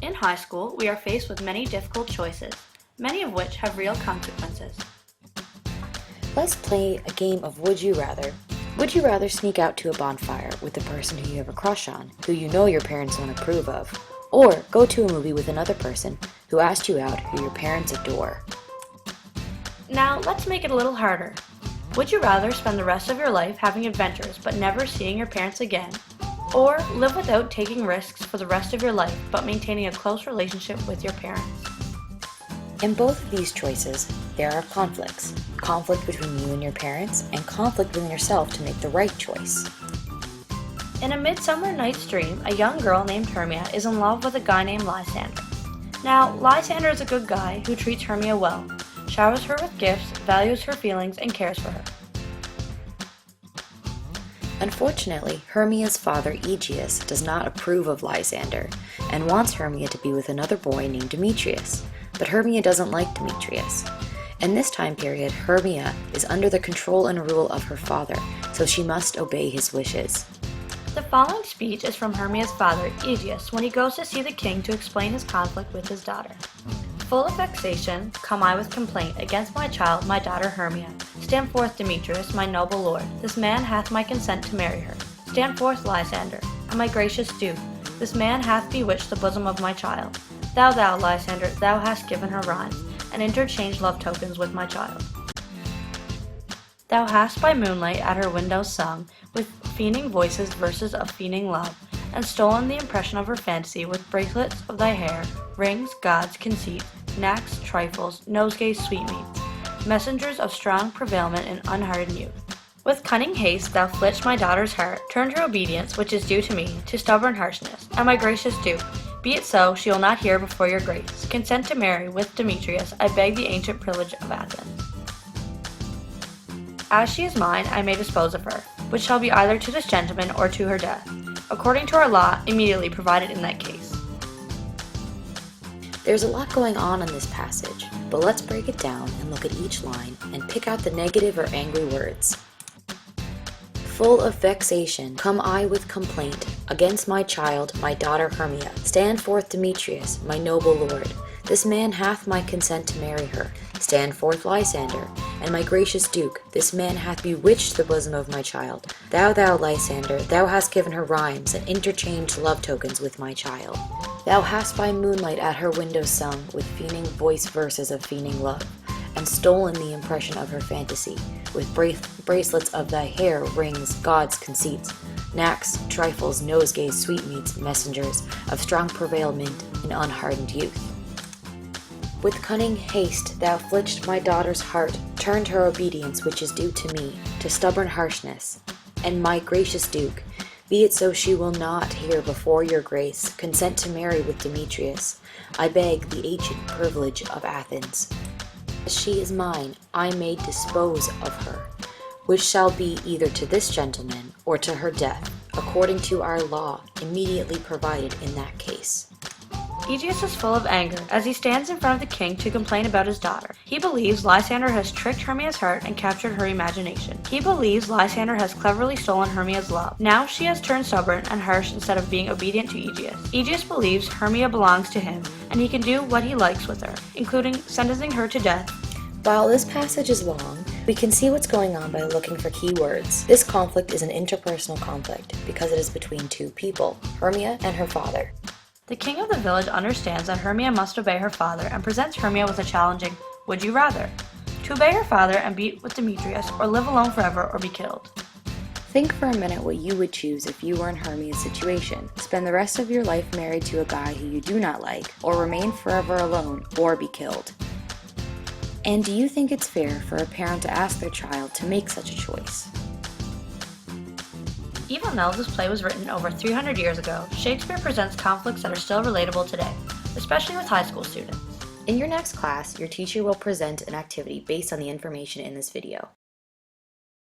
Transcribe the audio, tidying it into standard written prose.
In high school, we are faced with many difficult choices, many of which have real consequences. Let's play a game of Would You Rather. Would you rather sneak out to a bonfire with the person who you have a crush on, who you know your parents don't approve of, or go to a movie with another person who asked you out who your parents adore? Now, let's make it a little harder. Would you rather spend the rest of your life having adventures but never seeing your parents again, or live without taking risks for the rest of your life but maintaining a close relationship with your parents? In both of these choices, there are conflicts. Conflict between you and your parents, and conflict within yourself to make the right choice. In A Midsummer Night's Dream, a young girl named Hermia is in love with a guy named Lysander. Now, Lysander is a good guy who treats Hermia well, showers her with gifts, values her feelings, and cares for her. Unfortunately, Hermia's father Aegeus does not approve of Lysander and wants Hermia to be with another boy named Demetrius. But Hermia doesn't like Demetrius. In this time period, Hermia is under the control and rule of her father, so she must obey his wishes. The following speech is from Hermia's father, Aegeus, when he goes to see the king to explain his conflict with his daughter. Full of vexation, come I with complaint against my child, my daughter Hermia. Stand forth, Demetrius, my noble lord. This man hath my consent to marry her. Stand forth, Lysander, and my gracious duke. This man hath bewitched the bosom of my child. Thou, Lysander, thou hast given her rhymes, and interchanged love tokens with my child. Thou hast by moonlight at her windows sung, with fiending voices verses of fiending love, and stolen the impression of her fantasy with bracelets of thy hair, rings, gauds, conceit, knacks, trifles, nosegays, sweetmeats, messengers of strong prevailment and unhardened youth. With cunning haste thou flitch my daughter's heart, turned her obedience, which is due to me, to stubborn harshness, and my gracious duke. Be it so, she will not hear before your grace. Consent to marry with Demetrius, I beg the ancient privilege of Athens. As she is mine, I may dispose of her, which shall be either to this gentleman or to her death, according to our law immediately provided in that case. There's a lot going on in this passage, but let's break it down and look at each line and pick out the negative or angry words. Full of vexation, come I with complaint against my child, my daughter Hermia. Stand forth, Demetrius, my noble lord. This man hath my consent to marry her. Stand forth, Lysander, and my gracious duke. This man hath bewitched the bosom of my child. Thou, Lysander, thou hast given her rhymes, and interchanged love tokens with my child. Thou hast by moonlight at her window sung, with fiending voice verses of fiending love, and stolen the impression of her fantasy, with bracelets of thy hair, rings, gauds, conceits, knacks, trifles, nosegays, sweetmeats, messengers of strong prevailment and unhardened youth. With cunning haste thou flitched my daughter's heart, turned her obedience, which is due to me, to stubborn harshness. And my gracious duke, be it so she will not hear before your grace, consent to marry with Demetrius. I beg the ancient privilege of Athens. As she is mine, I may dispose of her, which shall be either to this gentleman or to her death, according to our law immediately provided in that case. Aegeus is full of anger as he stands in front of the king to complain about his daughter. He believes Lysander has tricked Hermia's heart and captured her imagination. He believes Lysander has cleverly stolen Hermia's love. Now she has turned stubborn and harsh instead of being obedient to Aegeus. Aegeus believes Hermia belongs to him, and he can do what he likes with her, including sentencing her to death. While this passage is long, we can see what's going on by looking for key words. This conflict is an interpersonal conflict because it is between two people, Hermia and her father. The king of the village understands that Hermia must obey her father and presents Hermia with a challenging, would you rather? To obey her father and be with Demetrius, or live alone forever or be killed. Think for a minute what you would choose if you were in Hermia's situation. Spend the rest of your life married to a guy who you do not like, or remain forever alone, or be killed. And do you think it's fair for a parent to ask their child to make such a choice? Even though this play was written over 300 years ago, Shakespeare presents conflicts that are still relatable today, especially with high school students. In your next class, your teacher will present an activity based on the information in this video.